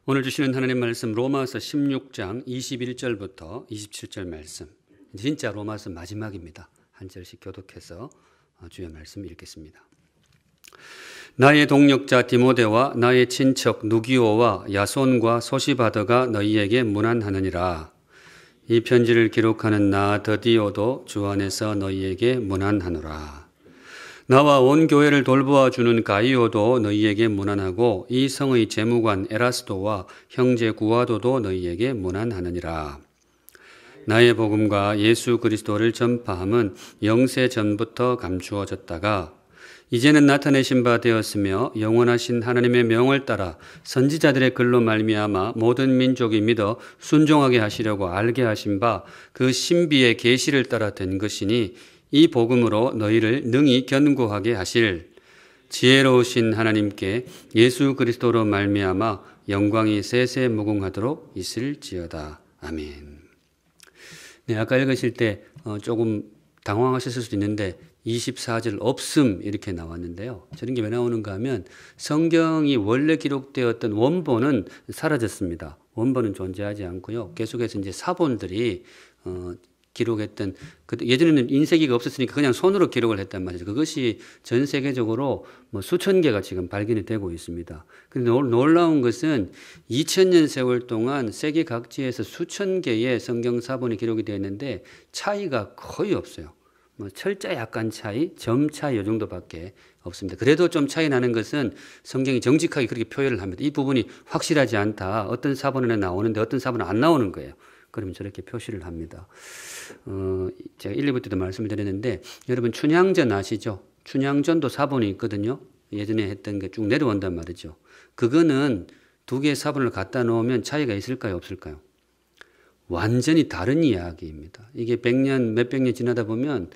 오늘 주시는 하나님 말씀 로마서 16장 21절부터 27절 말씀. 진짜 로마서 마지막입니다. 한 절씩 교독해서 주의 말씀 읽겠습니다. 나의 동역자 디모데와 나의 친척 누기오와 야손과 소시바더가 너희에게 문안하느니라. 이 편지를 기록하는 나 더디오도 주 안에서 너희에게 문안하노라. 나와 온 교회를 돌보아 주는 가이오도 너희에게 문안하고 이 성의 재무관 에라스도와 형제 구아도도 너희에게 문안하느니라. 나의 복음과 예수 그리스도를 전파함은 영세 전부터 감추어졌다가 이제는 나타내신 바 되었으며 영원하신 하나님의 명을 따라 선지자들의 글로 말미암아 모든 민족이 믿어 순종하게 하시려고 알게 하신 바 그 신비의 계시를 따라 된 것이니 이 복음으로 너희를 능히 견고하게 하실 지혜로우신 하나님께 예수 그리스도로 말미암아 영광이 세세 무궁하도록 있을지어다. 아멘. 네, 아까 읽으실 때 조금 당황하셨을 수도 있는데 24절 없음 이렇게 나왔는데요. 저런 게 왜 나오는가 하면 성경이 원래 기록되었던 원본은 사라졌습니다. 원본은 존재하지 않고요. 계속해서 이제 사본들이 기록했던 예전에는 인쇄기가 없었으니까 그냥 손으로 기록을 했단 말이죠. 그것이 전 세계적으로 수천 개가 지금 발견이 되고 있습니다. 그런데 놀라운 것은 2000년 세월 동안 세계 각지에서 수천 개의 성경 사본이 기록이 되어 있는데 차이가 거의 없어요. 철자 약간 차이, 점 차이 이 정도밖에 없습니다. 그래도 좀 차이 나는 것은 성경이 정직하게 그렇게 표현을 합니다. 이 부분이 확실하지 않다. 어떤 사본에는 나오는데 어떤 사본은 안 나오는 거예요. 그러면 저렇게 표시를 합니다. 제가 1, 2부 때도 말씀을 드렸는데 여러분 춘향전 아시죠? 춘향전도 사본이 있거든요. 예전에 했던 게 쭉 내려온단 말이죠. 그거는 두 개의 사본을 갖다 놓으면 차이가 있을까요? 없을까요? 완전히 다른 이야기입니다. 이게 100년, 몇백 년 지나다 보면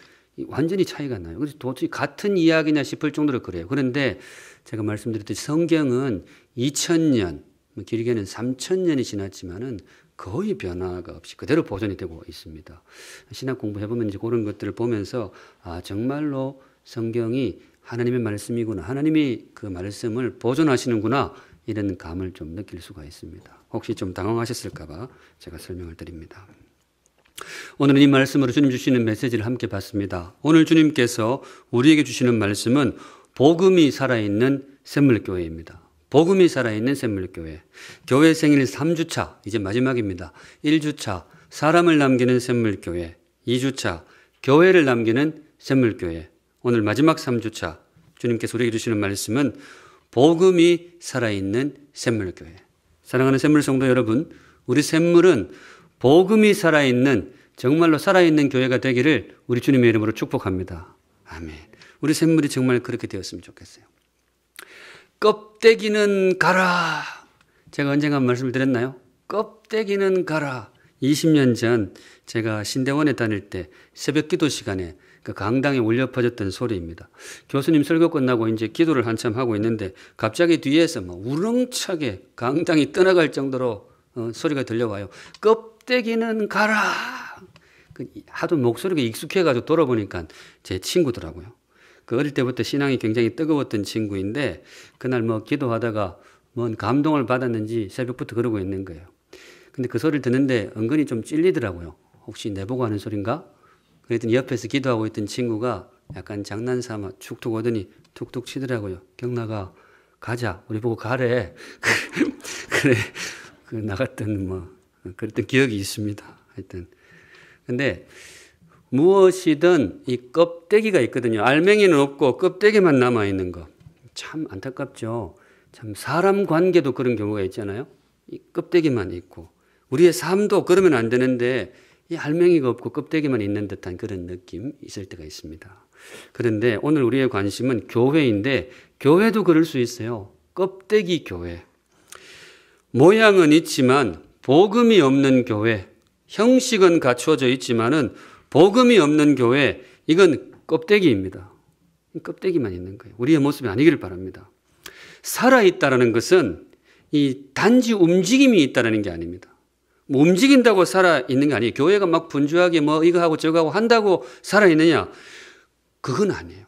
완전히 차이가 나요. 그래서 도대체 같은 이야기냐 싶을 정도로 그래요. 그런데 제가 말씀드렸듯이 성경은 2000년, 길게는 3000년이 지났지만은 거의 변화가 없이 그대로 보존이 되고 있습니다. 신학 공부해보면 이제 그런 것들을 보면서 정말로 성경이 하나님의 말씀이구나. 하나님이 그 말씀을 보존하시는구나. 이런 감을 좀 느낄 수가 있습니다. 혹시 좀 당황하셨을까봐 제가 설명을 드립니다. 오늘은 이 말씀으로 주님 주시는 메시지를 함께 봤습니다. 오늘 주님께서 우리에게 주시는 말씀은 복음이 살아있는 샘물교회입니다. 복음이 살아있는 샘물교회. 교회 생일 3주차, 이제 마지막입니다. 1주차, 사람을 남기는 샘물교회. 2주차, 교회를 남기는 샘물교회. 오늘 마지막 3주차, 주님께서 우리에게 주시는 말씀은 복음이 살아있는 샘물교회. 사랑하는 샘물 성도 여러분, 우리 샘물은 복음이 살아있는, 정말로 살아있는 교회가 되기를 우리 주님의 이름으로 축복합니다. 아멘. 우리 샘물이 정말 그렇게 되었으면 좋겠어요. 껍데기는 가라. 제가 언젠가 말씀을 드렸나요? 껍데기는 가라. 20년 전 제가 신대원에 다닐 때 새벽 기도 시간에 그 강당에 울려 퍼졌던 소리입니다. 교수님 설교 끝나고 이제 기도를 한참 하고 있는데 갑자기 뒤에서 막 우렁차게 강당이 떠나갈 정도로 소리가 들려와요. 껍데기는 가라. 하도 목소리가 익숙해가지고 돌아보니까 제 친구더라고요. 그 어릴 때부터 신앙이 굉장히 뜨거웠던 친구인데 그날 기도하다가 뭔 감동을 받았는지 새벽부터 그러고 있는 거예요. 근데 그 소리를 듣는데 은근히 좀 찔리더라고요. 혹시 내보고 하는 소린가? 그랬더니 옆에서 기도하고 있던 친구가 약간 장난삼아 툭툭 오더니 툭툭 치더라고요. 경락아 가자. 우리 보고 가래. 그래. 나갔던 그랬던 기억이 있습니다. 하여튼. 근데 무엇이든 이 껍데기가 있거든요. 알맹이는 없고 껍데기만 남아있는 거. 참 안타깝죠. 참 사람 관계도 그런 경우가 있잖아요. 이 껍데기만 있고. 우리의 삶도 그러면 안 되는데 이 알맹이가 없고 껍데기만 있는 듯한 그런 느낌 있을 때가 있습니다. 그런데 오늘 우리의 관심은 교회인데 교회도 그럴 수 있어요. 껍데기 교회. 모양은 있지만 복음이 없는 교회. 형식은 갖추어져 있지만은 복음이 없는 교회, 이건 껍데기입니다. 껍데기만 있는 거예요. 우리의 모습이 아니기를 바랍니다. 살아있다는 것은 이 단지 움직임이 있다는 게 아닙니다. 움직인다고 살아있는 게 아니에요. 교회가 막 분주하게 이거 하고 저거 하고 한다고 살아있느냐? 그건 아니에요.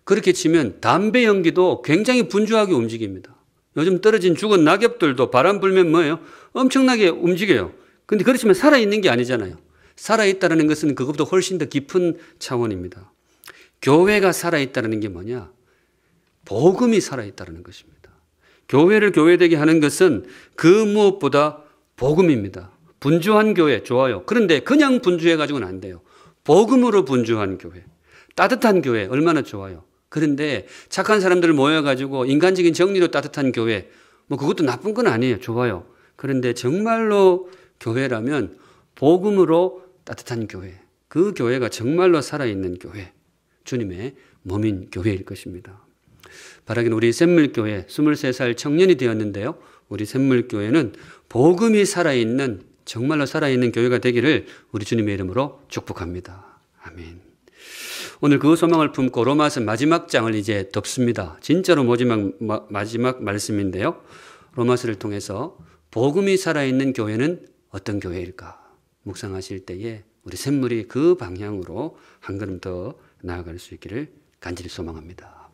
그렇게 치면 담배 연기도 굉장히 분주하게 움직입니다. 요즘 떨어진 죽은 낙엽들도 바람 불면 뭐예요? 엄청나게 움직여요. 근데 그렇지만 살아있는 게 아니잖아요. 살아있다는 것은 그것보다 훨씬 더 깊은 차원입니다. 교회가 살아있다는 게 뭐냐? 복음이 살아있다는 것입니다. 교회를 교회되게 하는 것은 그 무엇보다 복음입니다. 분주한 교회 좋아요. 그런데 그냥 분주해가지고는 안 돼요. 복음으로 분주한 교회, 따뜻한 교회 얼마나 좋아요. 그런데 착한 사람들 모여가지고 인간적인 정리로 따뜻한 교회, 뭐 그것도 나쁜 건 아니에요. 좋아요. 그런데 정말로 교회라면 복음으로 따뜻한 교회, 그 교회가 정말로 살아있는 교회, 주님의 몸인 교회일 것입니다. 바라기는 우리 샘물교회 23살 청년이 되었는데요. 우리 샘물교회는 복음이 살아있는, 정말로 살아있는 교회가 되기를 우리 주님의 이름으로 축복합니다. 아멘. 오늘 그 소망을 품고 로마서 마지막 장을 이제 덮습니다. 진짜로 마지막 말씀인데요. 로마서를 통해서 복음이 살아있는 교회는 어떤 교회일까 묵상하실 때에 우리 샘물이 그 방향으로 한 걸음 더 나아갈 수 있기를 간절히 소망합니다.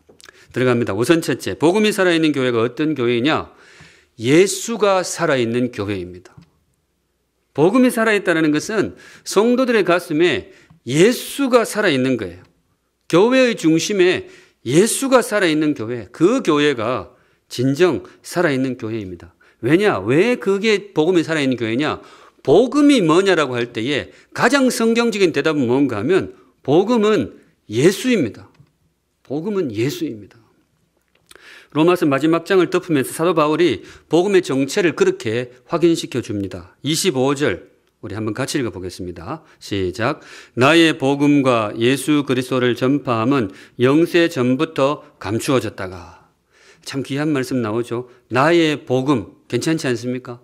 들어갑니다. 우선 첫째, 복음이 살아있는 교회가 어떤 교회이냐? 예수가 살아있는 교회입니다. 복음이 살아있다는 것은 성도들의 가슴에 예수가 살아있는 거예요. 교회의 중심에 예수가 살아있는 교회, 그 교회가 진정 살아있는 교회입니다. 왜냐? 왜 그게 복음이 살아있는 교회냐? 복음이 뭐냐라고 할 때에 가장 성경적인 대답은 뭔가 하면 복음은 예수입니다. 복음은 예수입니다. 로마서 마지막 장을 덮으면서 사도 바울이 복음의 정체를 그렇게 확인시켜 줍니다. 25절 우리 한번 같이 읽어보겠습니다. 시작. 나의 복음과 예수 그리스도를 전파함은 영세 전부터 감추어졌다가. 참 귀한 말씀 나오죠. 나의 복음 괜찮지 않습니까?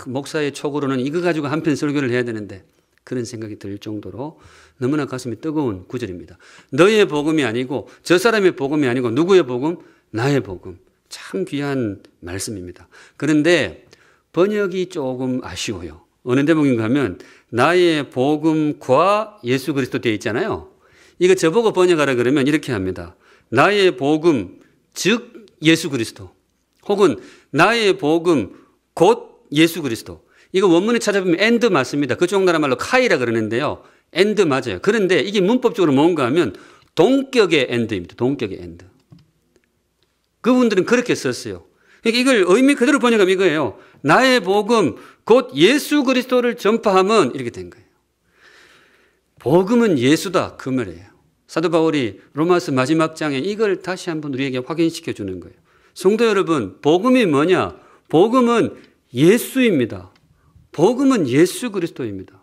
목사의 촉으로는 이거 가지고 한편 설교를 해야 되는데 그런 생각이 들 정도로 너무나 가슴이 뜨거운 구절입니다. 너의 복음이 아니고 저 사람의 복음이 아니고 누구의 복음? 나의 복음. 참 귀한 말씀입니다. 그런데 번역이 조금 아쉬워요. 어느 대목인가 하면 나의 복음과 예수 그리스도 되어 있잖아요. 이거 저보고 번역하라 그러면 이렇게 합니다. 나의 복음 즉 예수 그리스도 혹은 나의 복음 곧 예수 그리스도. 이거 원문에 찾아보면 and 맞습니다. 그쪽 나라 말로 카이라 그러는데요. and 맞아요. 그런데 이게 문법적으로 뭔가 하면 동격의 and입니다. 동격의 and. 그분들은 그렇게 썼어요. 그러니까 이걸 의미 그대로 번역하면 이거예요. 나의 복음 곧 예수 그리스도를 전파함은 이렇게 된 거예요. 복음은 예수다 그 말이에요. 사도 바울이 로마서 마지막 장에 이걸 다시 한번 우리에게 확인시켜 주는 거예요. 성도 여러분, 복음이 뭐냐? 복음은 예수입니다. 복음은 예수 그리스도입니다.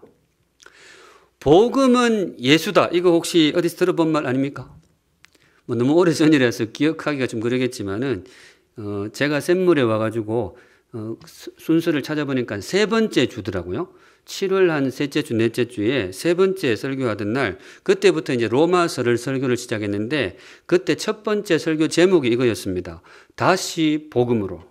복음은 예수다. 이거 혹시 어디서 들어본 말 아닙니까? 뭐 너무 오래전이라서 기억하기가 좀 그러겠지만은 제가 샘물에 와가지고 순서를 찾아보니까 세 번째 주더라고요. 7월 한 셋째 주, 넷째 주에 세 번째 설교하던 날 그때부터 이제 로마서를 설교를 시작했는데 그때 첫 번째 설교 제목이 이거였습니다. 다시 복음으로.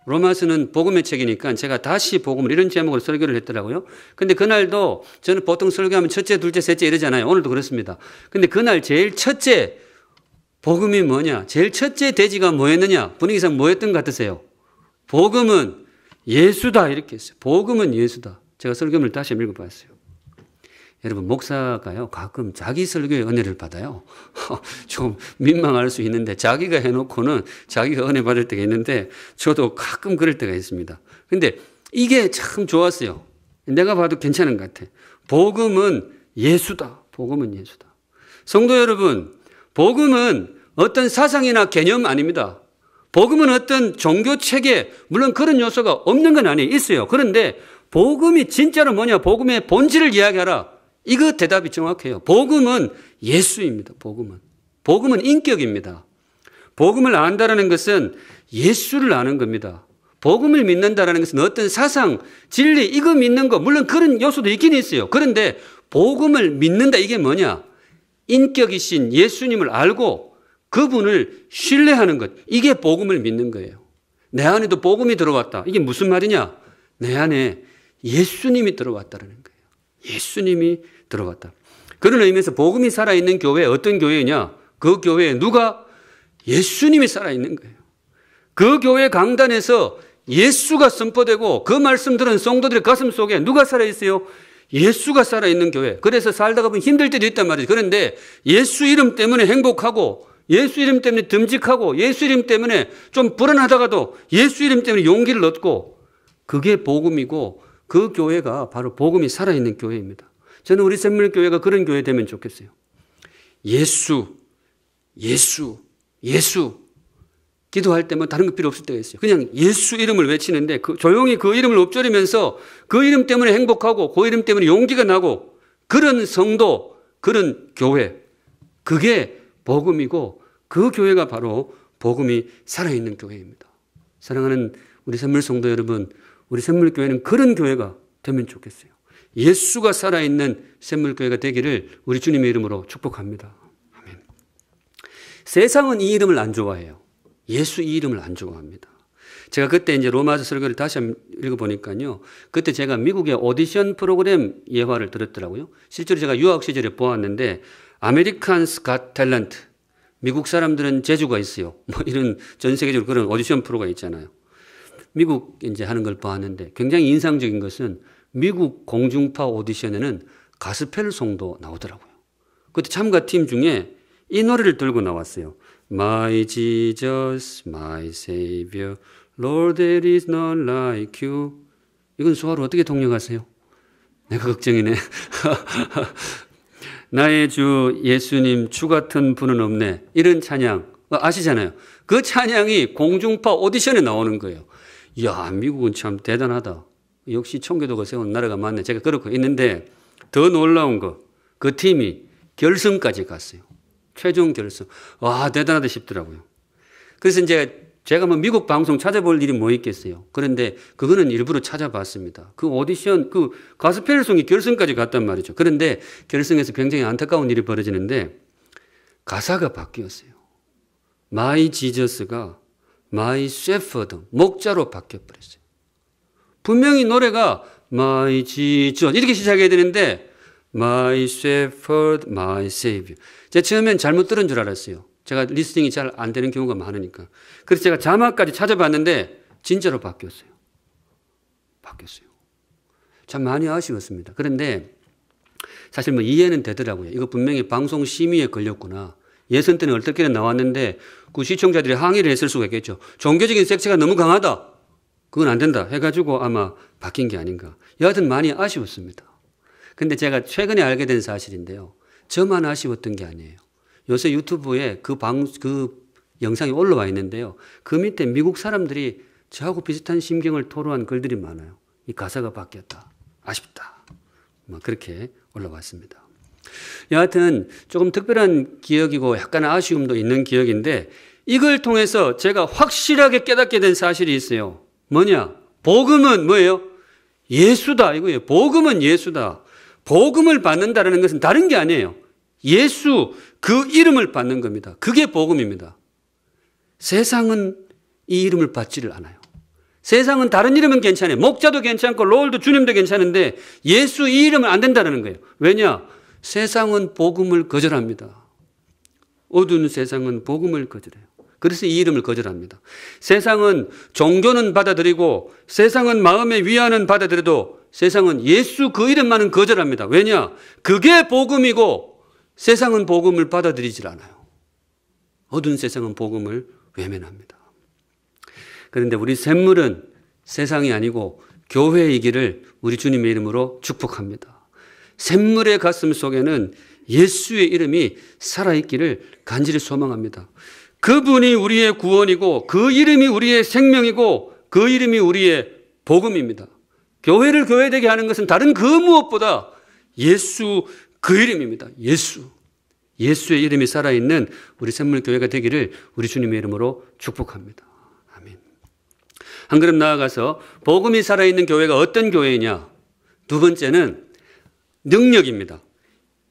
로마서는 복음의 책이니까 제가 다시 복음으로 이런 제목으로 설교를 했더라고요. 근데 그날도 저는 보통 설교하면 첫째, 둘째, 셋째 이러잖아요. 오늘도 그렇습니다. 근데 그날 제일 첫째 복음이 뭐냐? 제일 첫째 대지가 뭐였느냐? 분위기상 뭐였던 것 같으세요? 복음은 예수다 이렇게 했어요. 복음은 예수다. 제가 설교문을 다시 읽어봤어요. 여러분 목사가요 가끔 자기 설교의 은혜를 받아요. 좀 민망할 수 있는데 자기가 해놓고는 자기가 은혜 받을 때가 있는데 저도 가끔 그럴 때가 있습니다. 근데 이게 참 좋았어요. 내가 봐도 괜찮은 것 같아. 복음은 예수다. 복음은 예수다. 성도 여러분, 복음은 어떤 사상이나 개념 아닙니다. 복음은 어떤 종교 체계, 물론 그런 요소가 없는 건 아니에요. 있어요. 그런데 복음이 진짜로 뭐냐? 복음의 본질을 이야기하라. 이거 대답이 정확해요. 복음은 예수입니다. 복음은 인격입니다. 복음을 안다라는 것은 예수를 아는 겁니다. 복음을 믿는다라는 것은 어떤 사상, 진리 이거 믿는 거 물론 그런 요소도 있긴 있어요. 그런데 복음을 믿는다 이게 뭐냐? 인격이신 예수님을 알고 그분을 신뢰하는 것. 이게 복음을 믿는 거예요. 내 안에도 복음이 들어왔다. 이게 무슨 말이냐? 내 안에 예수님이 들어왔다는 거예요. 예수님이 들어왔다. 그런 의미에서 복음이 살아있는 교회 어떤 교회냐? 그 교회에 누가? 예수님이 살아있는 거예요. 그 교회 강단에서 예수가 선포되고 그 말씀 들은 성도들의 가슴 속에 누가 살아있어요? 예수가 살아있는 교회. 그래서 살다가 보면 힘들 때도 있단 말이죠. 그런데 예수 이름 때문에 행복하고 예수 이름 때문에 듬직하고 예수 이름 때문에 좀 불안하다가도 예수 이름 때문에 용기를 얻고 그게 복음이고 그 교회가 바로 복음이 살아있는 교회입니다. 저는 우리 샘물교회가 그런 교회 되면 좋겠어요. 예수, 예수, 예수. 기도할 때면 다른 거 필요 없을 때가 있어요. 그냥 예수 이름을 외치는데 조용히 그 이름을 읊조리면서 그 이름 때문에 행복하고 그 이름 때문에 용기가 나고 그런 성도, 그런 교회. 그게 복음이고 그 교회가 바로 복음이 살아있는 교회입니다. 사랑하는 우리 샘물 성도 여러분, 우리 샘물교회는 그런 교회가 되면 좋겠어요. 예수가 살아있는 샘물교회가 되기를 우리 주님의 이름으로 축복합니다. 아멘. 세상은 이 이름을 안 좋아해요. 예수 이 이름을 안 좋아합니다. 제가 그때 이제 로마서 설교를 다시 한번 읽어보니까요. 그때 제가 미국의 오디션 프로그램 예화를 들었더라고요. 실제로 제가 유학 시절에 보았는데 아메리칸스 갓 탤런트. 미국 사람들은 재주가 있어요. 뭐 이런 전 세계적으로 그런 오디션 프로가 있잖아요. 미국 이제 하는 걸 보았는데 굉장히 인상적인 것은 미국 공중파 오디션에는 가스펠송도 나오더라고요. 그때 참가팀 중에 이 노래를 들고 나왔어요. My Jesus, my Savior, Lord there is none like you. 이건 수화로 어떻게 통역하세요? 내가 걱정이네. 나의 주 예수님 주 같은 분은 없네. 이런 찬양 아시잖아요. 그 찬양이 공중파 오디션에 나오는 거예요. 이야, 미국은 참 대단하다. 역시 청교도가 세운 나라가 맞네. 제가 그렇고 있는데 더 놀라운 거, 그 팀이 결승까지 갔어요. 최종 결승. 와, 대단하다 싶더라고요. 그래서 이제 제가 뭐 미국 방송 찾아볼 일이 뭐 있겠어요. 그런데 그거는 일부러 찾아봤습니다. 그 오디션, 그 가스펠송이 결승까지 갔단 말이죠. 그런데 결승에서 굉장히 안타까운 일이 벌어지는데 가사가 바뀌었어요. My Jesus가 My Shepherd, 목자로 바뀌어버렸어요. 분명히 노래가 My Jesus 이렇게 시작해야 되는데 My Shepherd, My Savior. 제가 처음엔 잘못 들은 줄 알았어요. 제가 리스닝이 잘 안 되는 경우가 많으니까. 그래서 제가 자막까지 찾아봤는데 진짜로 바뀌었어요. 바뀌었어요. 참 많이 아쉬웠습니다. 그런데 사실 뭐 이해는 되더라고요. 이거 분명히 방송 심의에 걸렸구나. 예선 때는 어떻게든 나왔는데 그 시청자들이 항의를 했을 수가 있겠죠. 종교적인 색채가 너무 강하다. 그건 안 된다 해가지고 아마 바뀐 게 아닌가. 여하튼 많이 아쉬웠습니다. 근데 제가 최근에 알게 된 사실인데요. 저만 아쉬웠던 게 아니에요. 요새 유튜브에 그 영상이 올라와 있는데요. 그 밑에 미국 사람들이 저하고 비슷한 심경을 토로한 글들이 많아요. 이 가사가 바뀌었다. 아쉽다. 뭐 그렇게 올라왔습니다. 여하튼 조금 특별한 기억이고 약간 아쉬움도 있는 기억인데 이걸 통해서 제가 확실하게 깨닫게 된 사실이 있어요. 뭐냐? 복음은 뭐예요? 예수다 이거예요. 복음은 예수다. 복음을 받는다는 것은 다른 게 아니에요. 예수 그 이름을 받는 겁니다. 그게 복음입니다. 세상은 이 이름을 받지를 않아요. 세상은 다른 이름은 괜찮아요. 목자도 괜찮고 롤도 주님도 괜찮은데 예수 이 이름은 안 된다는 거예요. 왜냐? 세상은 복음을 거절합니다. 어두운 세상은 복음을 거절해요. 그래서 이 이름을 거절합니다. 세상은 종교는 받아들이고 세상은 마음의 위안은 받아들여도 세상은 예수 그 이름만은 거절합니다. 왜냐? 그게 복음이고 세상은 복음을 받아들이질 않아요. 어두운 세상은 복음을 외면합니다. 그런데 우리 샘물은 세상이 아니고 교회이기를 우리 주님의 이름으로 축복합니다. 샘물의 가슴 속에는 예수의 이름이 살아있기를 간절히 소망합니다. 그분이 우리의 구원이고 그 이름이 우리의 생명이고 그 이름이 우리의 복음입니다. 교회를 교회되게 하는 것은 다른 그 무엇보다 예수 그 이름입니다. 예수의 이름이 살아있는 우리 샘물교회가 되기를 우리 주님의 이름으로 축복합니다. 아멘. 한 걸음 나아가서 복음이 살아있는 교회가 어떤 교회이냐? 두 번째는 능력입니다.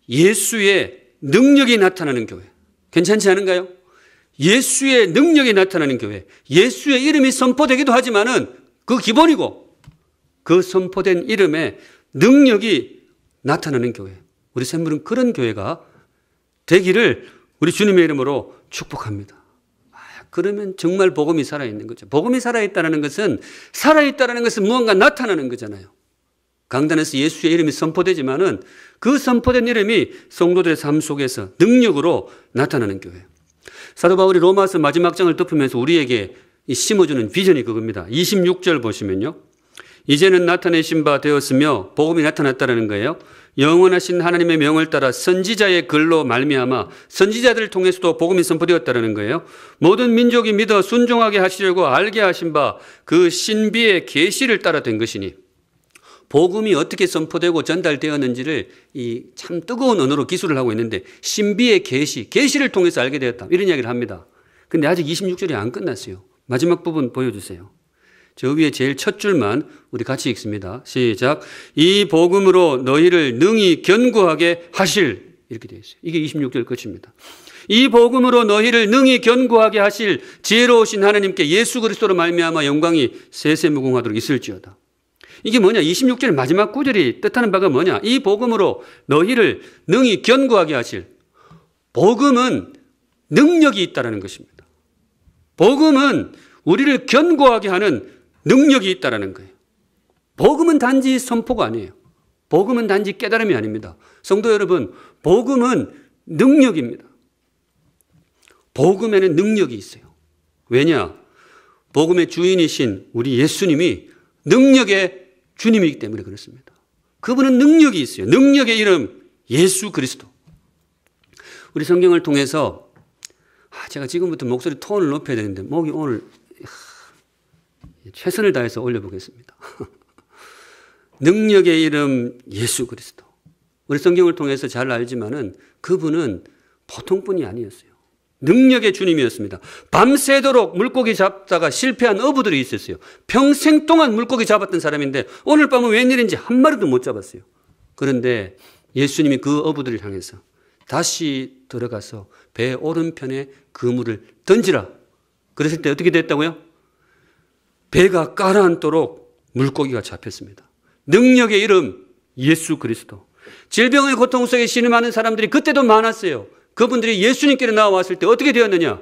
예수의 능력이 나타나는 교회. 괜찮지 않은가요? 예수의 능력이 나타나는 교회. 예수의 이름이 선포되기도 하지만은 그 기본이고 그 선포된 이름에 능력이 나타나는 교회. 우리 샘물은 그런 교회가 되기를 우리 주님의 이름으로 축복합니다. 그러면 정말 복음이 살아있는 거죠. 복음이 살아있다는 것은 무언가 나타나는 거잖아요. 강단에서 예수의 이름이 선포되지만은 그 선포된 이름이 성도들의 삶 속에서 능력으로 나타나는 교회예요. 사도 바울이 로마서 마지막 장을 덮으면서 우리에게 심어주는 비전이 그겁니다. 26절 보시면요. 이제는 나타내신 바 되었으며 복음이 나타났다는 거예요. 영원하신 하나님의 명을 따라 선지자의 글로 말미암아 선지자들을 통해서도 복음이 선포되었다는 거예요. 모든 민족이 믿어 순종하게 하시려고 알게 하신 바 그 신비의 계시를 따라 된 것이니 복음이 어떻게 선포되고 전달되었는지를 이 참 뜨거운 언어로 기술을 하고 있는데 신비의 계시를 통해서 알게 되었다. 이런 이야기를 합니다. 근데 아직 26절이 안 끝났어요. 마지막 부분 보여주세요. 저 위에 제일 첫 줄만 우리 같이 읽습니다. 시작. 이 복음으로 너희를 능히 견고하게 하실. 이렇게 되어 있어요. 이게 26절 끝입니다. 이 복음으로 너희를 능히 견고하게 하실 지혜로우신 하나님께 예수 그리스도로 말미암아 영광이 세세무궁하도록 있을지어다. 이게 뭐냐? 26절 마지막 구절이 뜻하는 바가 뭐냐? 이 복음으로 너희를 능히 견고하게 하실. 복음은 능력이 있다는 것입니다. 복음은 우리를 견고하게 하는 능력이 있다는 거예요. 복음은 단지 선포가 아니에요. 복음은 단지 깨달음이 아닙니다. 성도 여러분, 복음은 능력입니다. 복음에는 능력이 있어요. 왜냐? 복음의 주인이신 우리 예수님이 능력의 주님이기 때문에 그렇습니다. 그분은 능력이 있어요. 능력의 이름 예수 그리스도. 우리 성경을 통해서 제가 지금부터 목소리 톤을 높여야 되는데 목이 오늘 최선을 다해서 올려보겠습니다. 능력의 이름 예수 그리스도. 우리 성경을 통해서 잘 알지만은 그분은 보통 분이 아니었어요. 능력의 주님이었습니다. 밤새도록 물고기 잡다가 실패한 어부들이 있었어요. 평생 동안 물고기 잡았던 사람인데 오늘 밤은 웬일인지 한 마리도 못 잡았어요. 그런데 예수님이 그 어부들을 향해서 다시 들어가서 배 오른편에 그물을 던지라. 그랬을 때 어떻게 됐다고요? 배가 가라앉도록 물고기가 잡혔습니다. 능력의 이름 예수 그리스도. 질병의 고통 속에 신음하는 사람들이 그때도 많았어요. 그분들이 예수님께로 나와왔을 때 어떻게 되었느냐?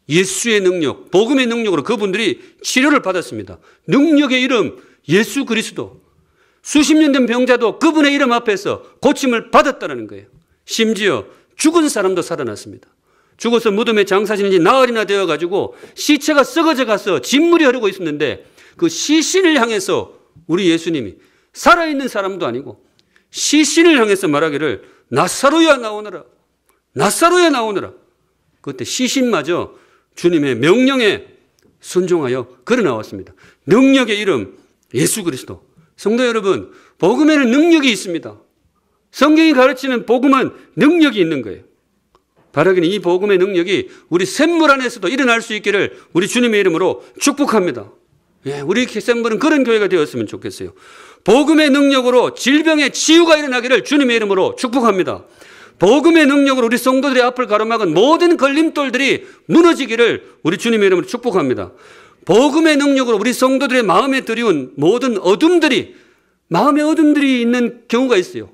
예수의 능력, 복음의 능력으로 그분들이 치료를 받았습니다. 능력의 이름 예수 그리스도. 수십 년 된 병자도 그분의 이름 앞에서 고침을 받았다는 거예요. 심지어 죽은 사람도 살아났습니다. 죽어서 무덤에 장사지는 지 나흘이나 되어가지고 시체가 썩어져 가서 진물이 흐르고 있었는데 그 시신을 향해서 우리 예수님이 살아있는 사람도 아니고 시신을 향해서 말하기를 나사로야 나오너라. 나사로야 나오너라. 그때 시신마저 주님의 명령에 순종하여 걸어 나왔습니다. 능력의 이름 예수 그리스도. 성도 여러분, 복음에는 능력이 있습니다. 성경이 가르치는 복음은 능력이 있는 거예요. 바라기는 이 복음의 능력이 우리 샘물 안에서도 일어날 수 있기를 우리 주님의 이름으로 축복합니다. 우리 샘물은 그런 교회가 되었으면 좋겠어요. 복음의 능력으로 질병의 치유가 일어나기를 주님의 이름으로 축복합니다. 복음의 능력으로 우리 성도들의 앞을 가로막은 모든 걸림돌들이 무너지기를 우리 주님의 이름으로 축복합니다. 복음의 능력으로 우리 성도들의 마음에 들이운 모든 어둠들이, 마음의 어둠들이 있는 경우가 있어요.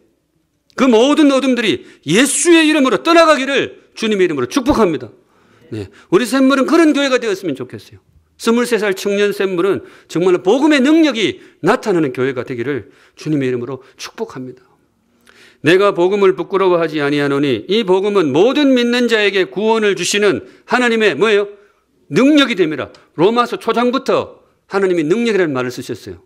그 모든 어둠들이 예수의 이름으로 떠나가기를 주님의 이름으로 축복합니다. 우리 샘물은 그런 교회가 되었으면 좋겠어요. 23살 청년 샘물은 정말 복음의 능력이 나타나는 교회가 되기를 주님의 이름으로 축복합니다. 내가 복음을 부끄러워하지 아니하노니 이 복음은 모든 믿는 자에게 구원을 주시는 하나님의 뭐예요? 능력이 됩니다. 로마서 초장부터 하나님이 능력이라는 말을 쓰셨어요.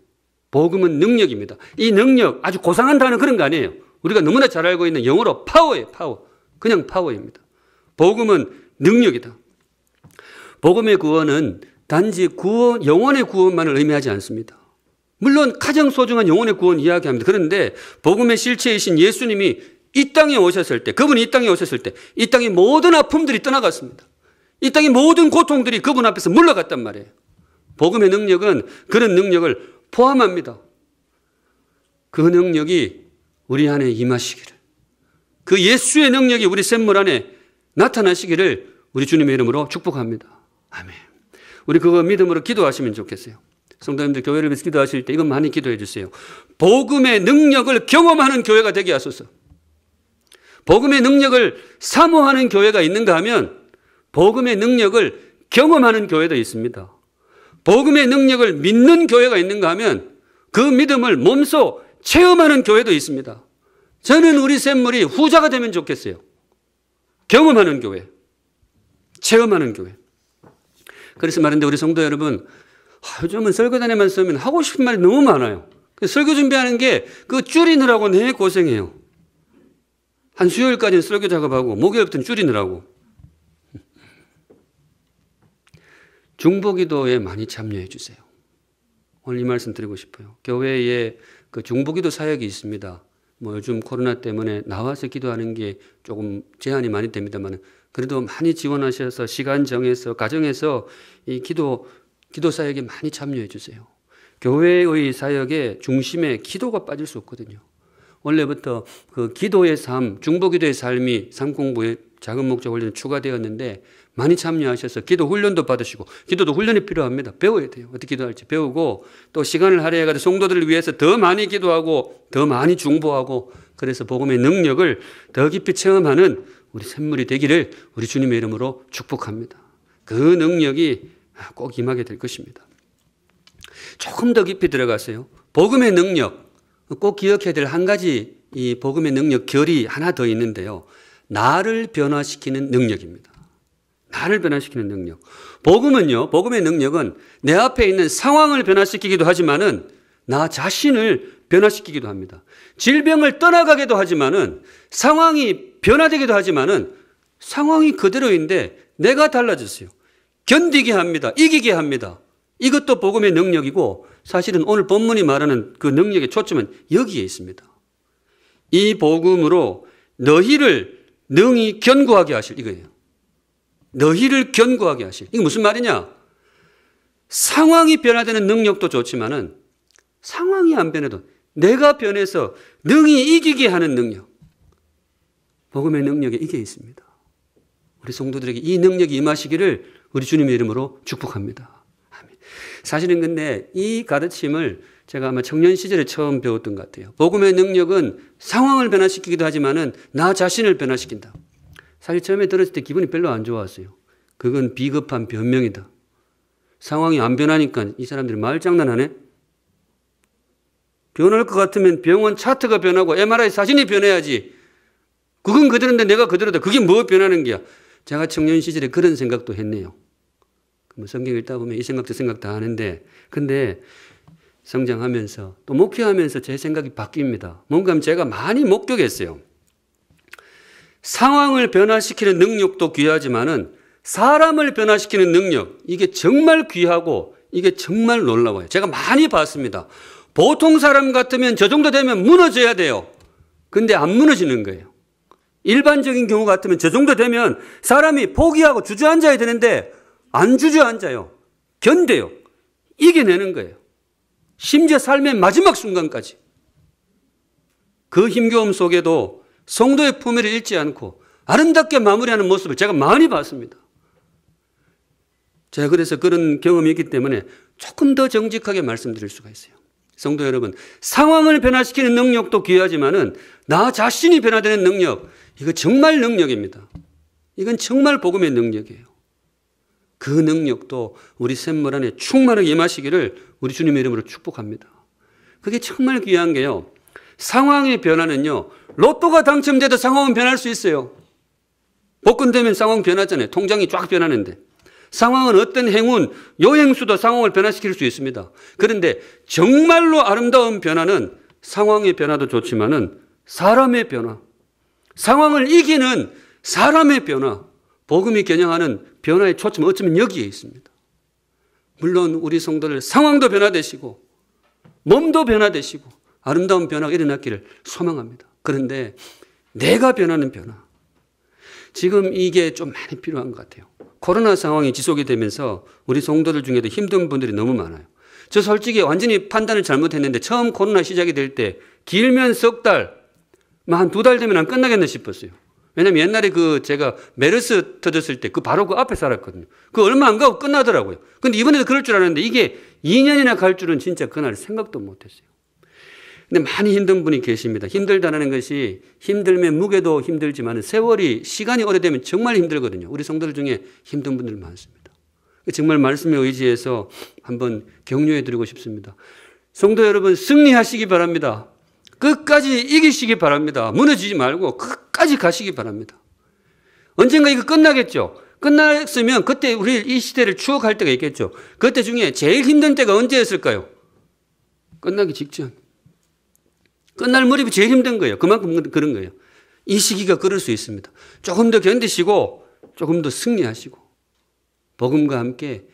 복음은 능력입니다. 이 능력 아주 고상한 단어 그런 거 아니에요. 우리가 너무나 잘 알고 있는 영어로 파워예요. 파워. 그냥 파워입니다. 복음은 능력이다. 복음의 구원은 단지 구원, 영혼의 구원만을 의미하지 않습니다. 물론 가장 소중한 영혼의 구원 이야기합니다. 그런데 복음의 실체이신 예수님이 이 땅에 오셨을 때, 그분이 이 땅에 오셨을 때 이 땅의 모든 아픔들이 떠나갔습니다. 이 땅의 모든 고통들이 그분 앞에서 물러갔단 말이에요. 복음의 능력은 그런 능력을 포함합니다. 그 능력이 우리 안에 임하시기를, 그 예수의 능력이 우리 샘물 안에 나타나시기를 우리 주님의 이름으로 축복합니다. 아멘. 우리 그거 믿음으로 기도하시면 좋겠어요. 성도님들 교회를 위해서 기도하실 때 이건 많이 기도해 주세요. 복음의 능력을 경험하는 교회가 되게 하소서. 복음의 능력을 사모하는 교회가 있는가 하면 복음의 능력을 경험하는 교회도 있습니다. 복음의 능력을 믿는 교회가 있는가 하면 그 믿음을 몸소 체험하는 교회도 있습니다. 저는 우리 샘물이 후자가 되면 좋겠어요. 경험하는 교회, 체험하는 교회. 그래서 말인데 우리 성도 여러분, 요즘은 설교단에만 쓰면 하고 싶은 말이 너무 많아요. 설교 준비하는 게 그 줄이느라고 내 고생해요. 한 수요일까지는 설교 작업하고 목요일부터는 줄이느라고. 중보기도에 많이 참여해 주세요. 오늘 이 말씀 드리고 싶어요. 교회에 그 중보기도 사역이 있습니다. 뭐 요즘 코로나 때문에 나와서 기도하는 게 조금 제한이 많이 됩니다만 그래도 많이 지원하셔서 시간 정해서 가정에서 이 기도 사역에 많이 참여해 주세요. 교회의 사역의 중심에 기도가 빠질 수 없거든요. 원래부터 그 기도의 삶, 중보기도의 삶이 삶공부의 작은 목적 훈련에 추가되었는데 많이 참여하셔서 기도 훈련도 받으시고 기도도 훈련이 필요합니다. 배워야 돼요. 어떻게 기도할지 배우고 또 시간을 할애해가지고 성도들을 위해서 더 많이 기도하고 더 많이 중보하고 그래서 복음의 능력을 더 깊이 체험하는 우리 샘물이 되기를 우리 주님의 이름으로 축복합니다. 그 능력이 꼭 임하게 될 것입니다. 조금 더 깊이 들어가세요. 복음의 능력 꼭 기억해야 될 한 가지 이 복음의 능력 결이 하나 더 있는데요. 나를 변화시키는 능력입니다. 나를 변화시키는 능력. 복음은요, 복음의 능력은 내 앞에 있는 상황을 변화시키기도 하지만은 나 자신을 변화시키기도 합니다. 질병을 떠나가기도 하지만은 상황이 변화되기도 하지만은 상황이 그대로인데 내가 달라졌어요. 견디게 합니다. 이기게 합니다. 이것도 복음의 능력이고 사실은 오늘 본문이 말하는 그 능력의 초점은 여기에 있습니다. 이 복음으로 너희를 능히 견고하게 하실 이거예요. 너희를 견고하게 하실. 이게 무슨 말이냐? 상황이 변화되는 능력도 좋지만은 상황이 안 변해도 내가 변해서 능히 이기게 하는 능력. 복음의 능력에 이게 있습니다. 우리 성도들에게 이 능력이 임하시기를 우리 주님의 이름으로 축복합니다. 아멘. 사실은 근데 이 가르침을 제가 아마 청년 시절에 처음 배웠던 것 같아요. 복음의 능력은 상황을 변화시키기도 하지만은 나 자신을 변화시킨다. 사실 처음에 들었을 때 기분이 별로 안 좋았어요. 그건 비겁한 변명이다. 상황이 안 변하니까 이 사람들이 말장난하네. 변할 것 같으면 병원 차트가 변하고 MRI 사진이 변해야지. 그건 그대로인데 내가 그대로다. 그게 뭐 변하는 거야. 제가 청년 시절에 그런 생각도 했네요. 성경 읽다 보면 이 생각 저 생각 다 하는데 근데 성장하면서 또 목회하면서 제 생각이 바뀝니다. 뭔가 제가 많이 목격했어요. 상황을 변화시키는 능력도 귀하지만은 사람을 변화시키는 능력 이게 정말 귀하고 이게 정말 놀라워요. 제가 많이 봤습니다. 보통 사람 같으면 저 정도 되면 무너져야 돼요. 근데 안 무너지는 거예요. 일반적인 경우 같으면 저 정도 되면 사람이 포기하고 주저앉아야 되는데 안 주저앉아요. 견뎌요. 이겨내는 거예요. 심지어 삶의 마지막 순간까지. 그 힘겨움 속에도 성도의 품위를 잃지 않고 아름답게 마무리하는 모습을 제가 많이 봤습니다. 제가 그래서 그런 경험이 있기 때문에 조금 더 정직하게 말씀드릴 수가 있어요. 성도 여러분, 상황을 변화시키는 능력도 귀하지만은 나 자신이 변화되는 능력, 이거 정말 능력입니다. 이건 정말 복음의 능력이에요. 그 능력도 우리 샘물 안에 충만하게 임하시기를 우리 주님의 이름으로 축복합니다. 그게 정말 귀한 게요. 상황의 변화는요. 로또가 당첨돼도 상황은 변할 수 있어요. 복권되면 상황 변하잖아요. 통장이 쫙 변하는데. 상황은 어떤 행운, 요행수도 상황을 변화시킬 수 있습니다. 그런데 정말로 아름다운 변화는 상황의 변화도 좋지만은 사람의 변화, 상황을 이기는 사람의 변화, 복음이 겨냥하는 변화의 초점은 어쩌면 여기에 있습니다. 물론 우리 성도들 상황도 변화되시고 몸도 변화되시고 아름다운 변화가 일어났기를 소망합니다. 그런데 내가 변하는 변화, 지금 이게 좀 많이 필요한 것 같아요. 코로나 상황이 지속이 되면서 우리 성도들 중에도 힘든 분들이 너무 많아요. 저 솔직히 완전히 판단을 잘못했는데 처음 코로나 시작이 될 때 길면 석 달, 한 2달 되면 안 끝나겠나 싶었어요. 왜냐면 옛날에 제가 메르스 터졌을 때 바로 그 앞에 살았거든요. 그 얼마 안 가고 끝나더라고요. 근데 이번에도 그럴 줄 알았는데 이게 2년이나 갈 줄은 진짜 그날 생각도 못 했어요. 근데 많이 힘든 분이 계십니다. 힘들다는 것이 힘들면 무게도 힘들지만 세월이 시간이 오래되면 정말 힘들거든요. 우리 성도들 중에 힘든 분들 많습니다. 정말 말씀에 의지해서 한번 격려해 드리고 싶습니다. 성도 여러분, 승리하시기 바랍니다. 끝까지 이기시기 바랍니다. 무너지지 말고 끝까지 가시기 바랍니다. 언젠가 이거 끝나겠죠. 끝났으면 그때 우리 이 시대를 추억할 때가 있겠죠. 그때 중에 제일 힘든 때가 언제였을까요? 끝나기 직전. 끝날 무렵이 제일 힘든 거예요. 그만큼 그런 거예요. 이 시기가 그럴 수 있습니다. 조금 더 견디시고 조금 더 승리하시고 복음과 함께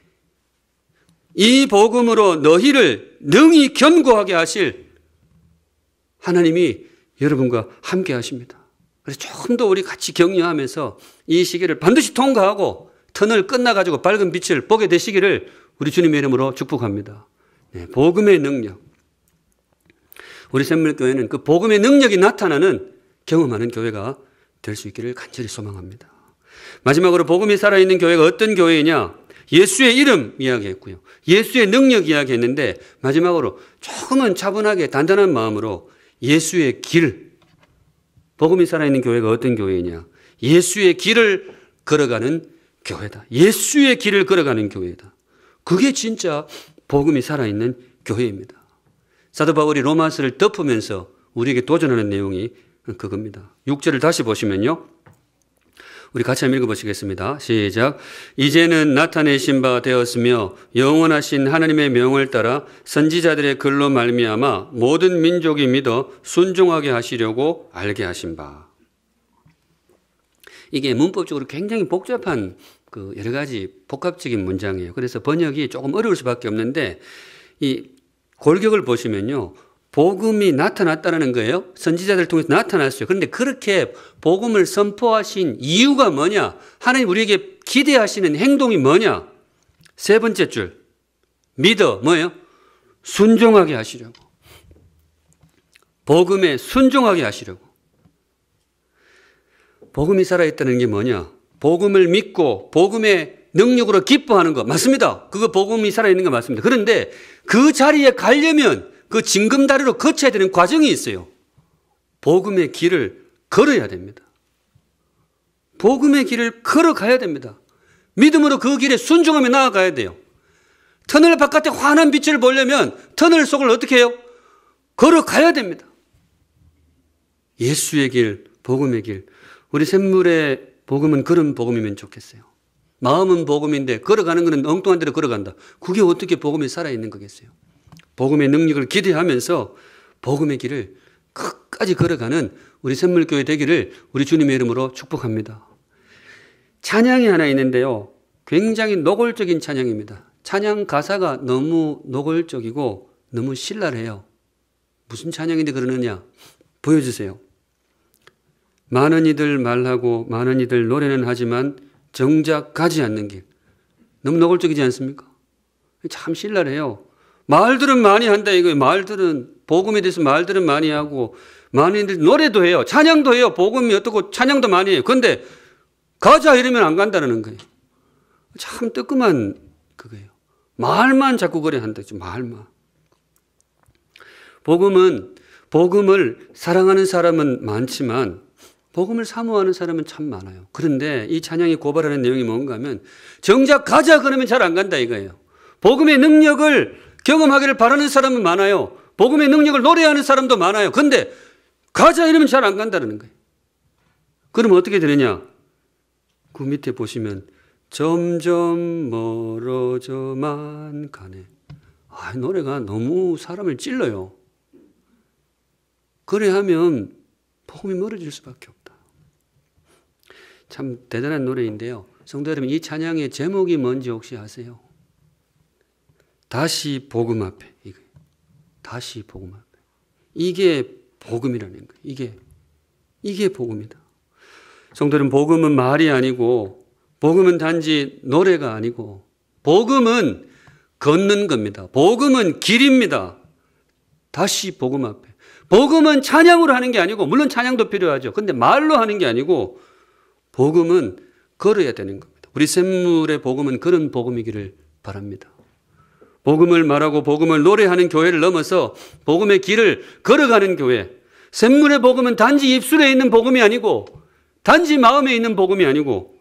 이 복음으로 너희를 능히 견고하게 하실 하나님이 여러분과 함께 하십니다. 그래서 조금 더 우리 같이 격려하면서 이 시기를 반드시 통과하고 터널 끝나가지고 밝은 빛을 보게 되시기를 우리 주님의 이름으로 축복합니다. 네, 복음의 능력. 우리 샘물교회는 그 복음의 능력이 나타나는 경험하는 교회가 될 수 있기를 간절히 소망합니다. 마지막으로 복음이 살아있는 교회가 어떤 교회이냐? 예수의 이름 이야기했고요. 예수의 능력 이야기했는데 마지막으로 조금은 차분하게 단단한 마음으로 예수의 길. 복음이 살아있는 교회가 어떤 교회이냐? 예수의 길을 걸어가는 교회다. 예수의 길을 걸어가는 교회다. 그게 진짜 복음이 살아있는 교회입니다. 사도 바울이 로마서를 덮으면서 우리에게 도전하는 내용이 그겁니다. 6절을 다시 보시면요. 우리 같이 한번 읽어보시겠습니다. 시작. 이제는 나타내신 바 되었으며 영원하신 하나님의 명을 따라 선지자들의 글로 말미암아 모든 민족이 믿어 순종하게 하시려고 알게 하신 바. 이게 문법적으로 굉장히 복잡한 여러 가지 복합적인 문장이에요. 그래서 번역이 조금 어려울 수밖에 없는데 이 골격을 보시면요. 복음이 나타났다는 거예요. 선지자들을 통해서 나타났어요. 그런데 그렇게 복음을 선포하신 이유가 뭐냐? 하나님 우리에게 기대하시는 행동이 뭐냐? 세 번째 줄. 믿어. 뭐예요? 순종하게 하시려고. 복음에 순종하게 하시려고. 복음이 살아있다는 게 뭐냐? 복음을 믿고 복음의 능력으로 기뻐하는 것. 맞습니다. 그거 복음이 살아있는 거 맞습니다. 그런데 그 자리에 가려면 그 징검다리로 거쳐야 되는 과정이 있어요. 복음의 길을 걸어야 됩니다. 복음의 길을 걸어가야 됩니다. 믿음으로 그 길에 순종하며 나아가야 돼요. 터널 바깥에 환한 빛을 보려면 터널 속을 어떻게 해요? 걸어가야 됩니다. 예수의 길, 복음의 길. 우리 샘물의 복음은 그런 복음이면 좋겠어요. 마음은 복음인데 걸어가는 것은 엉뚱한 데로 걸어간다. 그게 어떻게 복음이 살아있는 거겠어요? 복음의 능력을 기대하면서 복음의 길을 끝까지 걸어가는 우리 샘물교회 되기를 우리 주님의 이름으로 축복합니다. 찬양이 하나 있는데요. 굉장히 노골적인 찬양입니다. 찬양 가사가 너무 노골적이고 너무 신랄해요. 무슨 찬양인데 그러느냐? 보여주세요. 많은 이들 말하고 많은 이들 노래는 하지만 정작 가지 않는 길. 너무 노골적이지 않습니까? 참 신랄해요. 말들은 많이 한다 이거예요. 말들은 복음에 대해서 말들은 많이 하고 많은 이들 노래도 해요. 찬양도 해요. 복음이 어떻고 찬양도 많이 해요. 그런데 가자 이러면 안 간다는 거예요. 참 뜨끔한 그거예요. 말만 자꾸 그래 한다. 말만. 복음을 사랑하는 사람은 많지만 복음을 사모하는 사람은 참 많아요. 그런데 이 찬양이 고발하는 내용이 뭔가 하면 정작 가자 그러면 잘 안 간다 이거예요. 복음의 능력을 경험하기를 바라는 사람은 많아요. 복음의 능력을 노래하는 사람도 많아요. 그런데 가자 이러면 잘 안 간다는 거예요. 그러면 어떻게 되느냐? 그 밑에 보시면 점점 멀어져만 가네. 노래가 너무 사람을 찔러요. 그래 하면 복음이 멀어질 수밖에 없다. 참 대단한 노래인데요. 성도 여러분, 이 찬양의 제목이 뭔지 혹시 아세요? 다시 복음 앞에. 다시 복음 앞에. 이게 복음이라는 거예요. 이게 복음이다. 성도 여러분, 복음은 말이 아니고 복음은 단지 노래가 아니고 복음은 걷는 겁니다. 복음은 길입니다. 다시 복음 앞에. 복음은 찬양으로 하는 게 아니고 물론 찬양도 필요하죠. 그런데 말로 하는 게 아니고 복음은 걸어야 되는 겁니다. 우리 샘물의 복음은 그런 복음이기를 바랍니다. 복음을 말하고 복음을 노래하는 교회를 넘어서 복음의 길을 걸어가는 교회. 샘물의 복음은 단지 입술에 있는 복음이 아니고 단지 마음에 있는 복음이 아니고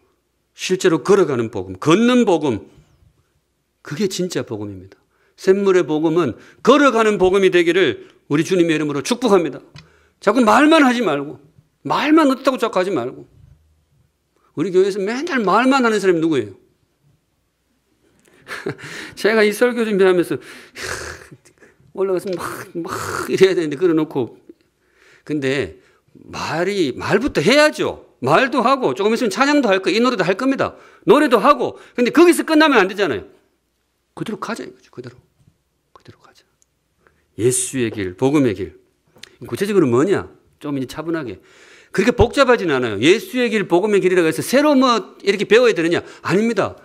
실제로 걸어가는 복음, 걷는 복음. 그게 진짜 복음입니다. 샘물의 복음은 걸어가는 복음이 되기를 우리 주님의 이름으로 축복합니다. 자꾸 말만 하지 말고, 말만 어떻다고 자꾸 하지 말고. 우리 교회에서 맨날 말만 하는 사람이 누구예요? 제가 이 설교 준비하면서 올라가서 막 이래야 되는데 그래놓고, 근데 말부터 해야죠. 말도 하고 조금 있으면 찬양도 할 거예요. 이 노래도 할 겁니다. 노래도 하고. 근데 거기서 끝나면 안 되잖아요. 그대로 가자 이거죠. 그대로 가자. 예수의 길, 복음의 길. 구체적으로 뭐냐? 좀 이제 차분하게. 그렇게 복잡하지는 않아요. 예수의 길, 복음의 길이라고 해서 새로 뭐 이렇게 배워야 되느냐? 아닙니다.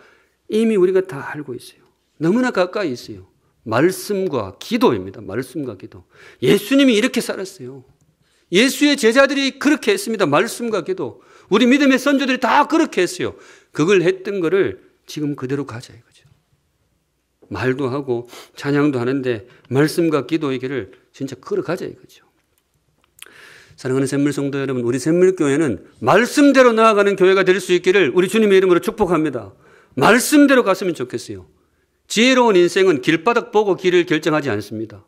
이미 우리가 다 알고 있어요. 너무나 가까이 있어요. 말씀과 기도입니다. 말씀과 기도. 예수님이 이렇게 살았어요. 예수의 제자들이 그렇게 했습니다. 말씀과 기도. 우리 믿음의 선조들이 다 그렇게 했어요. 그걸 했던 거를 지금 그대로 가자 이거죠. 말도 하고 찬양도 하는데 말씀과 기도의 길을 진짜 걸어가자 이거죠. 사랑하는 샘물성도 여러분, 우리 샘물교회는 말씀대로 나아가는 교회가 될 수 있기를 우리 주님의 이름으로 축복합니다. 말씀대로 갔으면 좋겠어요. 지혜로운 인생은 길바닥 보고 길을 결정하지 않습니다.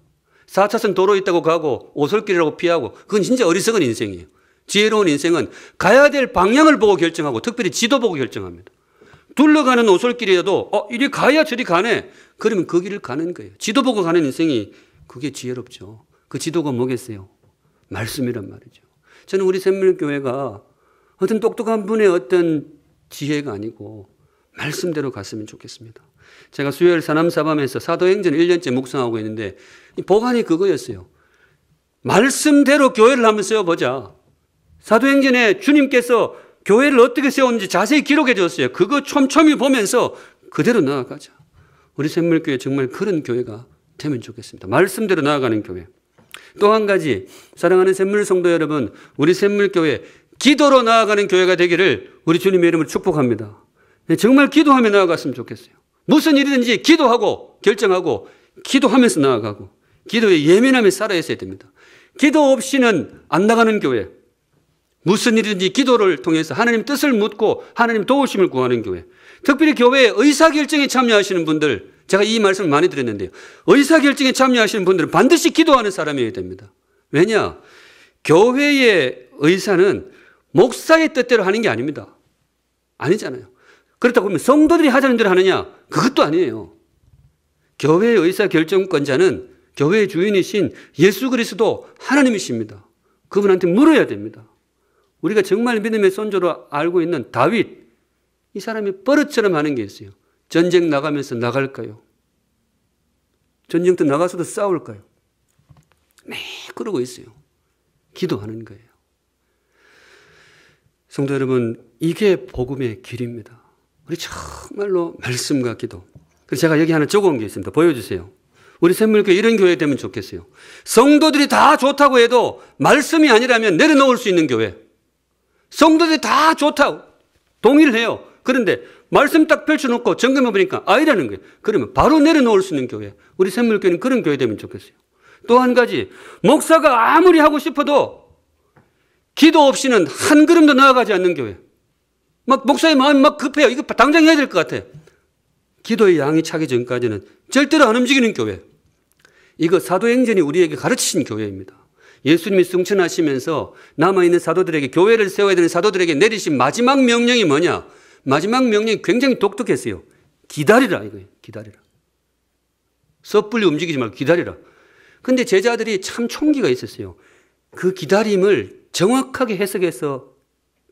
4차선 도로 있다고 가고 오솔길이라고 피하고, 그건 진짜 어리석은 인생이에요. 지혜로운 인생은 가야 될 방향을 보고 결정하고, 특별히 지도 보고 결정합니다. 둘러가는 오솔길이라도 이리 가야 저리 가네. 그러면 그 길을 가는 거예요. 지도 보고 가는 인생이 그게 지혜롭죠. 그 지도가 뭐겠어요? 말씀이란 말이죠. 저는 우리 샘물교회가 어떤 똑똑한 분의 어떤 지혜가 아니고 말씀대로 갔으면 좋겠습니다. 제가 수요일 사남사밤에서 사도행전 1년째 묵상하고 있는데 보관이 그거였어요. 말씀대로 교회를 한번 세워보자. 사도행전에 주님께서 교회를 어떻게 세웠는지 자세히 기록해 줬어요. 그거 촘촘히 보면서 그대로 나아가자. 우리 샘물교회 정말 그런 교회가 되면 좋겠습니다. 말씀대로 나아가는 교회. 또 한 가지, 사랑하는 샘물 성도 여러분, 우리 샘물교회 기도로 나아가는 교회가 되기를 우리 주님의 이름으로 축복합니다. 정말 기도하며 나아갔으면 좋겠어요. 무슨 일이든지 기도하고 결정하고 기도하면서 나아가고 기도에 예민하며 살아야 됩니다. 기도 없이는 안 나가는 교회. 무슨 일이든지 기도를 통해서 하나님 뜻을 묻고 하나님 도우심을 구하는 교회. 특별히 교회에 의사결정에 참여하시는 분들, 제가 이 말씀을 많이 드렸는데요. 의사결정에 참여하시는 분들은 반드시 기도하는 사람이어야 됩니다. 왜냐? 교회의 의사는 목사의 뜻대로 하는 게 아닙니다. 아니잖아요. 그렇다고 하면 성도들이 하자는 대로 하느냐? 그것도 아니에요. 교회의 의사결정권자는 교회의 주인이신 예수 그리스도 하나님이십니다. 그분한테 물어야 됩니다. 우리가 정말 믿음의 선조로 알고 있는 다윗, 이 사람이 버릇처럼 하는 게 있어요. 전쟁 나가면서 나갈까요? 전쟁터 나가서도 싸울까요? 네, 그러고 있어요. 기도하는 거예요. 성도 여러분, 이게 복음의 길입니다. 우리 정말로 말씀과 기도. 그래서 제가 여기 하나 적어온 게 있습니다. 보여주세요. 우리 샘물교회 이런 교회 되면 좋겠어요. 성도들이 다 좋다고 해도 말씀이 아니라면 내려놓을 수 있는 교회. 성도들이 다 좋다고 동의를 해요. 그런데 말씀 딱 펼쳐놓고 점검해 보니까 아니라는 거예요. 그러면 바로 내려놓을 수 있는 교회. 우리 샘물교회는 그런 교회 되면 좋겠어요. 또 한 가지, 목사가 아무리 하고 싶어도 기도 없이는 한 걸음도 나아가지 않는 교회. 막 목사의 마음이 막 급해요. 이거 당장 해야 될 것 같아. 기도의 양이 차기 전까지는 절대로 안 움직이는 교회. 이거 사도행전이 우리에게 가르치신 교회입니다. 예수님이 승천하시면서 남아있는 사도들에게, 교회를 세워야 되는 사도들에게 내리신 마지막 명령이 뭐냐? 마지막 명령이 굉장히 독특했어요. 기다리라 이거예요. 기다리라. 섣불리 움직이지 말고 기다리라. 근데 제자들이 참 총기가 있었어요. 그 기다림을 정확하게 해석해서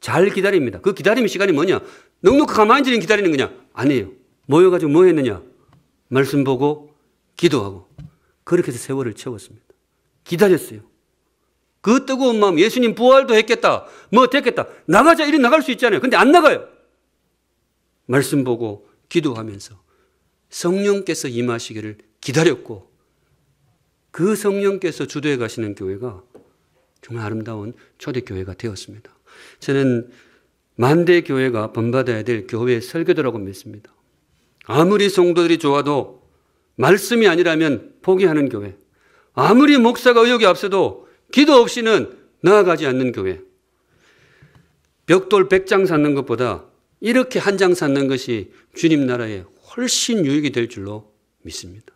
잘 기다립니다. 그 기다림의 시간이 뭐냐? 넉넉히 가만히 있는 기다리는 거냐? 아니에요. 모여가지고 뭐 했느냐? 말씀 보고 기도하고 그렇게 해서 세월을 채웠습니다. 기다렸어요. 그 뜨거운 마음, 예수님 부활도 했겠다. 뭐 됐겠다. 나가자 이리 나갈 수 있잖아요. 근데 안 나가요. 말씀 보고 기도하면서 성령께서 임하시기를 기다렸고 그 성령께서 주도해 가시는 교회가 정말 아름다운 초대교회가 되었습니다. 저는 만대 교회가 본받아야 될 교회의 설교도라고 믿습니다. 아무리 성도들이 좋아도 말씀이 아니라면 포기하는 교회. 아무리 목사가 의욕이 앞서도 기도 없이는 나아가지 않는 교회. 벽돌 100장 쌓는 것보다 이렇게 한 장 쌓는 것이 주님 나라에 훨씬 유익이 될 줄로 믿습니다.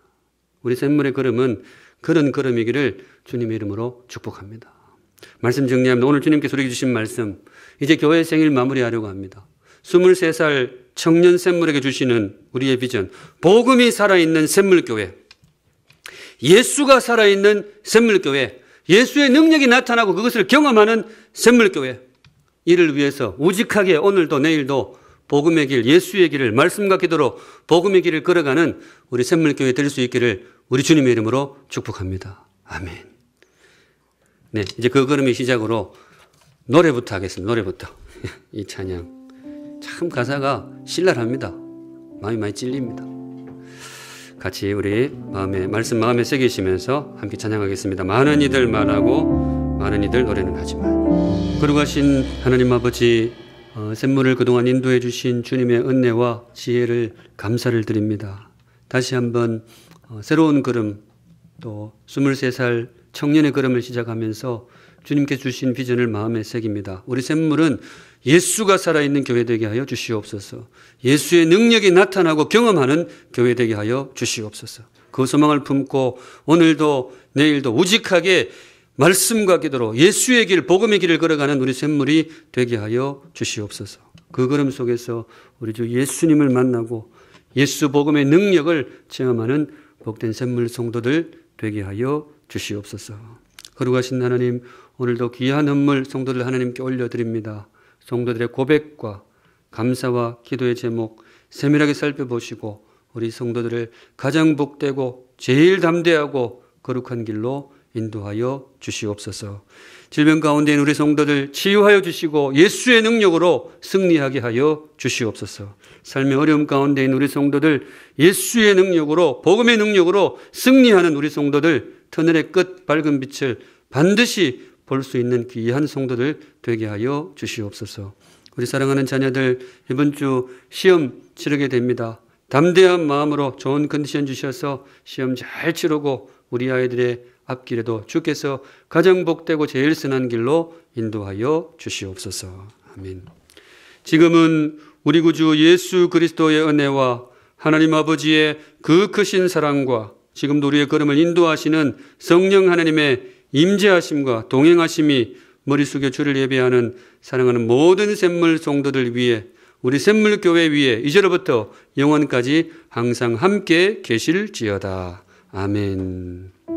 우리 샘물의 걸음은 그런 걸음이기를 주님의 이름으로 축복합니다. 말씀 정리합니다. 오늘 주님께서 우리에게 주신 말씀, 이제 교회 생일 마무리하려고 합니다. 23살 청년 샘물에게 주시는 우리의 비전, 복음이 살아있는 샘물교회, 예수가 살아있는 샘물교회, 예수의 능력이 나타나고 그것을 경험하는 샘물교회, 이를 위해서 우직하게 오늘도 내일도 복음의 길, 예수의 길을 말씀과 기도로 복음의 길을 걸어가는 우리 샘물교회 될 수 있기를 우리 주님의 이름으로 축복합니다. 아멘. 네, 이제 그 걸음의 시작으로 노래부터 하겠습니다. 노래부터. 이 찬양 참 가사가 신랄합니다. 마음이 많이 찔립니다. 같이 우리 말씀 마음에 새기시면서 함께 찬양하겠습니다. 많은 이들 말하고 많은 이들 노래는 하지만. 거룩하신 하나님 아버지, 샘물을 그동안 인도해 주신 주님의 은혜와 지혜를 감사를 드립니다. 다시 한번 새로운 걸음, 또 23살 청년의 걸음을 시작하면서 주님께 주신 비전을 마음에 새깁니다. 우리 샘물은 예수가 살아있는 교회 되게 하여 주시옵소서. 예수의 능력이 나타나고 경험하는 교회 되게 하여 주시옵소서. 그 소망을 품고 오늘도 내일도 우직하게 말씀과 기도로 예수의 길, 복음의 길을 걸어가는 우리 샘물이 되게 하여 주시옵소서. 그 걸음 속에서 우리 주 예수님을 만나고 예수 복음의 능력을 체험하는 복된 샘물 성도들 되게 하여 주시옵소서. 거룩하신 하나님, 오늘도 귀한 헌물 성도들 하나님께 올려드립니다. 성도들의 고백과 감사와 기도의 제목 세밀하게 살펴보시고 우리 성도들을 가장 복되고 제일 담대하고 거룩한 길로 인도하여 주시옵소서. 질병 가운데 있는 우리 성도들 치유하여 주시고 예수의 능력으로 승리하게 하여 주시옵소서. 삶의 어려움 가운데 있는 우리 성도들 예수의 능력으로, 복음의 능력으로 승리하는 우리 성도들, 터널의 끝 밝은 빛을 반드시 볼 수 있는 귀한 성도들 되게 하여 주시옵소서. 우리 사랑하는 자녀들 이번 주 시험 치르게 됩니다. 담대한 마음으로 좋은 컨디션 주셔서 시험 잘 치르고 우리 아이들의 앞길에도 주께서 가장 복되고 제일 선한 길로 인도하여 주시옵소서. 아멘. 지금은 우리 구주 예수 그리스도의 은혜와 하나님 아버지의 그 크신 사랑과 지금도 우리의 걸음을 인도하시는 성령 하나님의 임재하심과 동행하심이 머리 숙여 주를 예배하는 사랑하는 모든 샘물 성도들 위해, 우리 샘물교회 위에 이제로부터 영원까지 항상 함께 계실지어다. 아멘.